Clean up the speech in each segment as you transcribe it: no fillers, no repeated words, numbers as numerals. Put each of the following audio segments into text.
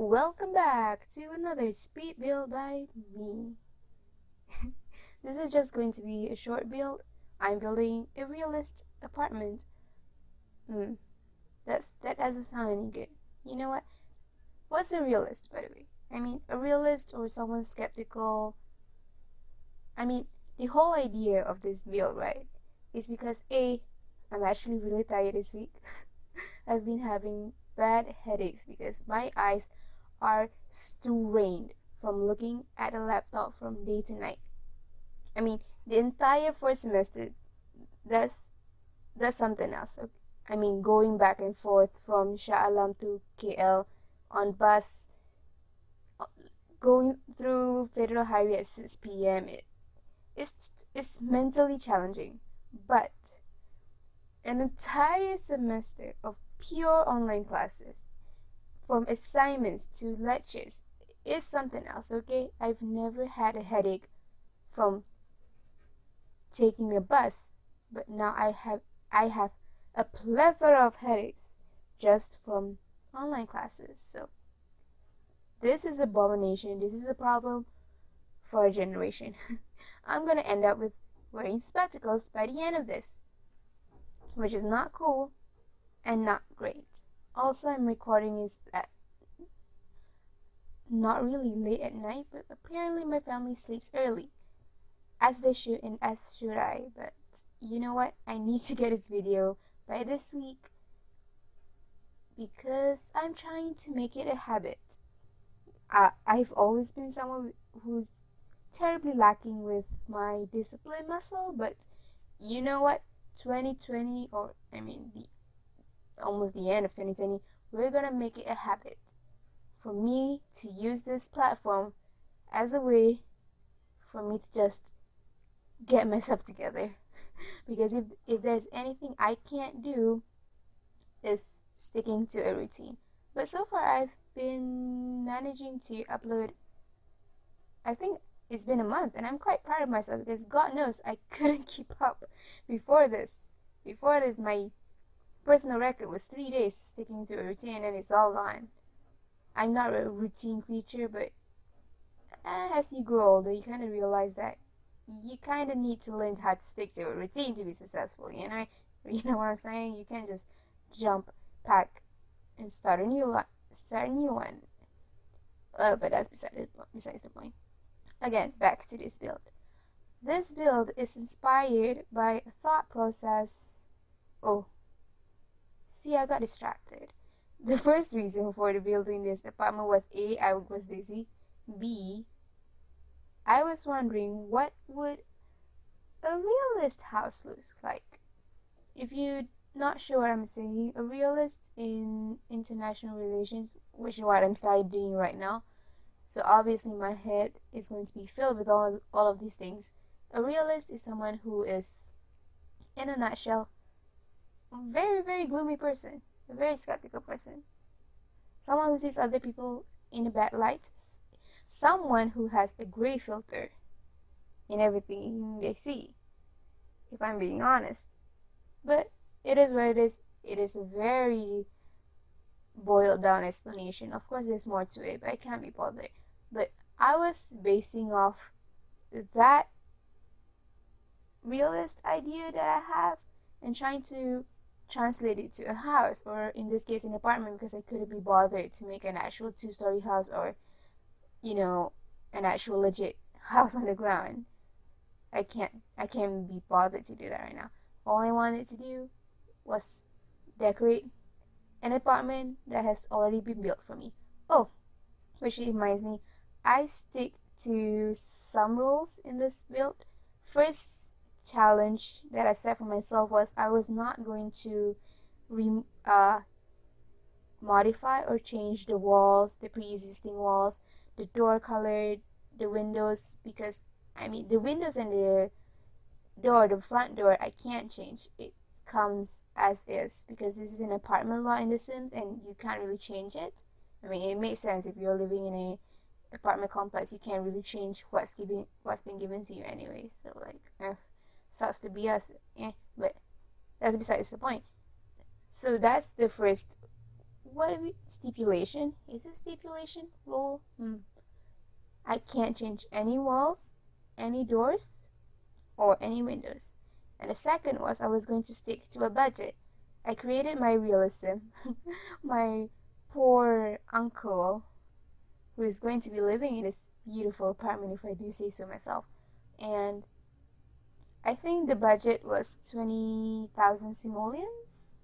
Welcome back to another speed build by me. This is just going to be a short build. I'm building a realist apartment. That doesn't sound any good. You know what? What's a realist, by the way? A realist or someone skeptical. The whole idea of this build, right, is because I'm actually really tired this week. I've been having bad headaches because my eyes are strained from looking at a laptop from day to night. The entire first semester, that's something else. Going back and forth from Shah Alam to KL on bus, going through Federal Highway at 6 p.m. It's mentally challenging, but an entire semester of pure online classes, from assignments to lectures, is something else, okay? I've never had a headache from taking a bus, but now I have a plethora of headaches just from online classes. So this is abomination. This is a problem for a generation. I'm gonna end up with wearing spectacles by the end of this, which is not cool and not great. Also, I'm recording is at not really late at night, but apparently my family sleeps early, as they should and as should I. But you know what? I need to get this video by this week because I'm trying to make it a habit. I've always been someone who's terribly lacking with my discipline muscle, but you know what? 2020, almost the end of 2020, we're gonna make it a habit for me to use this platform as a way for me to just get myself together. Because if there's anything I can't do, is sticking to a routine. But so far I've been managing to upload, I think it's been a month, and I'm quite proud of myself because God knows I couldn't keep up before this. My personal record was 3 days sticking to a routine, and it's all gone. I'm not a routine creature, but as you grow older, you kind of realize that you kind of need to learn how to stick to a routine to be successful. You know what I'm saying? You can't just jump, pack, and start a new one. But that's besides the point. Again, back to this build. This build is inspired by a thought process. Oh, see, I got distracted. The first reason for the building this apartment was A, I was lazy. B, I was wondering what would a realist house look like. If you're not sure what I'm saying, a realist in international relations, which is what I'm studying right now, so obviously my head is going to be filled with all of these things. A realist is someone who is, in a nutshell, a very, very gloomy person, a very skeptical person, someone who sees other people in a bad light, someone who has a gray filter in everything they see, if I'm being honest. But it is what it is. It is a very boiled down explanation. Of course there's more to it, but I can't be bothered. But I was basing off that realist idea that I have and trying to translate it to a house, or in this case an apartment, because I couldn't be bothered to make an actual 2-story house, or an actual legit house on the ground. I can't be bothered to do that right now. All I wanted to do was decorate an apartment that has already been built for me. Oh, which reminds me, I stick to some rules in this build. First challenge that I set for myself was I was not going to modify or change the walls, the pre-existing walls, the door color, the windows, because the windows and the front door, I can't change. It comes as is because this is an apartment law in The Sims and you can't really change it. It makes sense if you're living in a apartment complex, you can't really change what's been given to you anyway. So sucks to be us. But that's besides the point. So that's the first stipulation? Is it stipulation? Rule? I can't change any walls, any doors, or any windows. And the second was I was going to stick to a budget. I created my realism. My poor uncle, who is going to be living in this beautiful apartment, if I do say so myself. And I think the budget was 20,000 simoleans.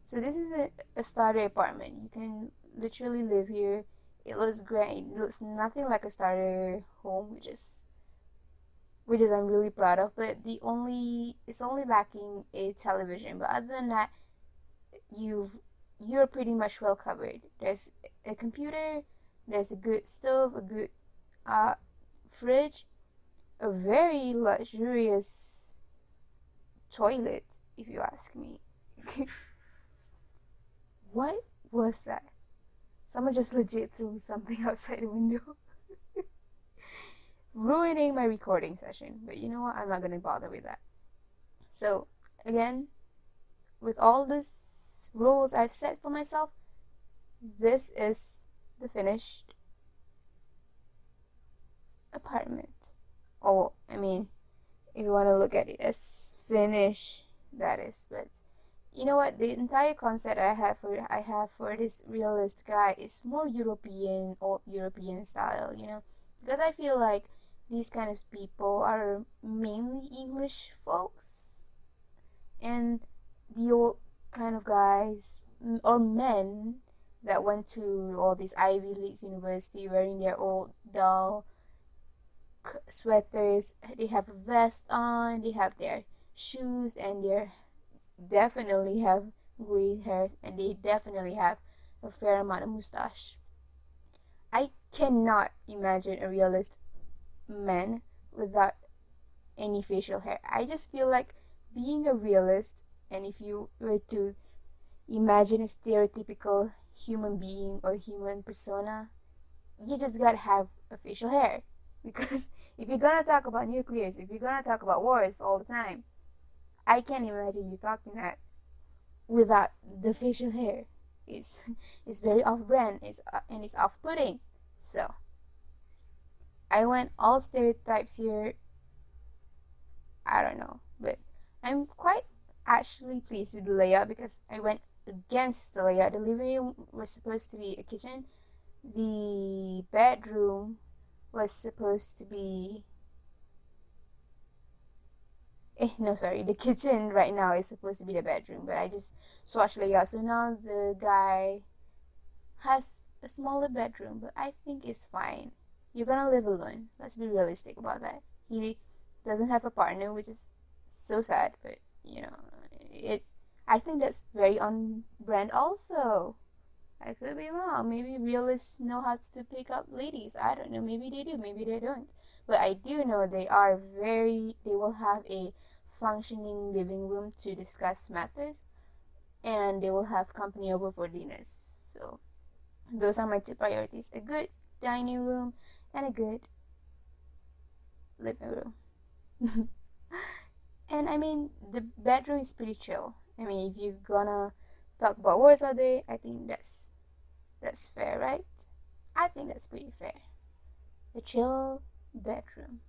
So this is a starter apartment. You can literally live here. It looks great. It looks nothing like a starter home, which is I'm really proud of. But it's only lacking a television. But other than that, you're pretty much well covered. There's a computer, there's a good stove, a good fridge, a very luxurious toilet, if you ask me. What was that? Someone just legit threw something outside the window. Ruining my recording session. But you know what? I'm not gonna bother with that. So, again, with all these rules I've set for myself, this is the finished apartment. Oh, I mean, if you want to look at it as finished, that is. But you know what? The entire concept I have for this realist guy is more European, old European style. You know, because I feel like these kind of people are mainly English folks, and the old kind of guys or men that went to all these Ivy League university wearing their old dull sweaters. They have a vest on, they have their shoes, and they definitely have gray hairs, and they definitely have a fair amount of mustache. I cannot imagine a realist man without any facial hair. I just feel like being a realist, and if you were to imagine a stereotypical human being or human persona, you just gotta have a facial hair. Because if you're gonna talk about nuclears, if you're gonna talk about wars all the time, I can't imagine you talking that without the facial hair. It's very off-brand. It's off-putting. So I went all stereotypes here. I don't know, but I'm quite actually pleased with the layout because I went against the layout. The living room was supposed to be a kitchen. The bedroom was supposed to be the kitchen right now is supposed to be the bedroom, but I just swatched layout. So now the guy has a smaller bedroom, but I think it's fine. You're gonna live alone. Let's be realistic about that. He doesn't have a partner, which is so sad, but you know, I think that's very on brand also. I could be wrong. Maybe realists know how to pick up ladies. I don't know. Maybe they do. Maybe they don't. But I do know they will have a functioning living room to discuss matters, and they will have company over for dinners. So those are my two priorities: a good dining room and a good living room. And I mean, the bedroom is pretty chill. I mean, if you're gonna talk about wars all day, I think that's fair, right? I think that's pretty fair. A chill bedroom.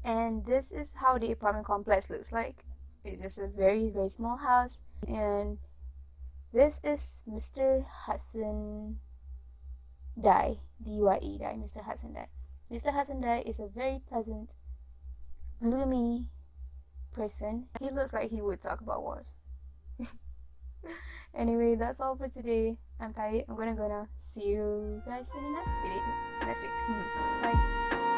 And this is how the apartment complex looks like. It's just a very, very small house. And this is Mr. Hudson Dye, D-Y-E Dye, Mr. Hudson Dye. Mr. Hudson Dye is a very pleasant, gloomy person. He looks like he would talk about wars. Anyway, that's all for today. I'm tired. I'm gonna see you guys in the next video next week. Bye.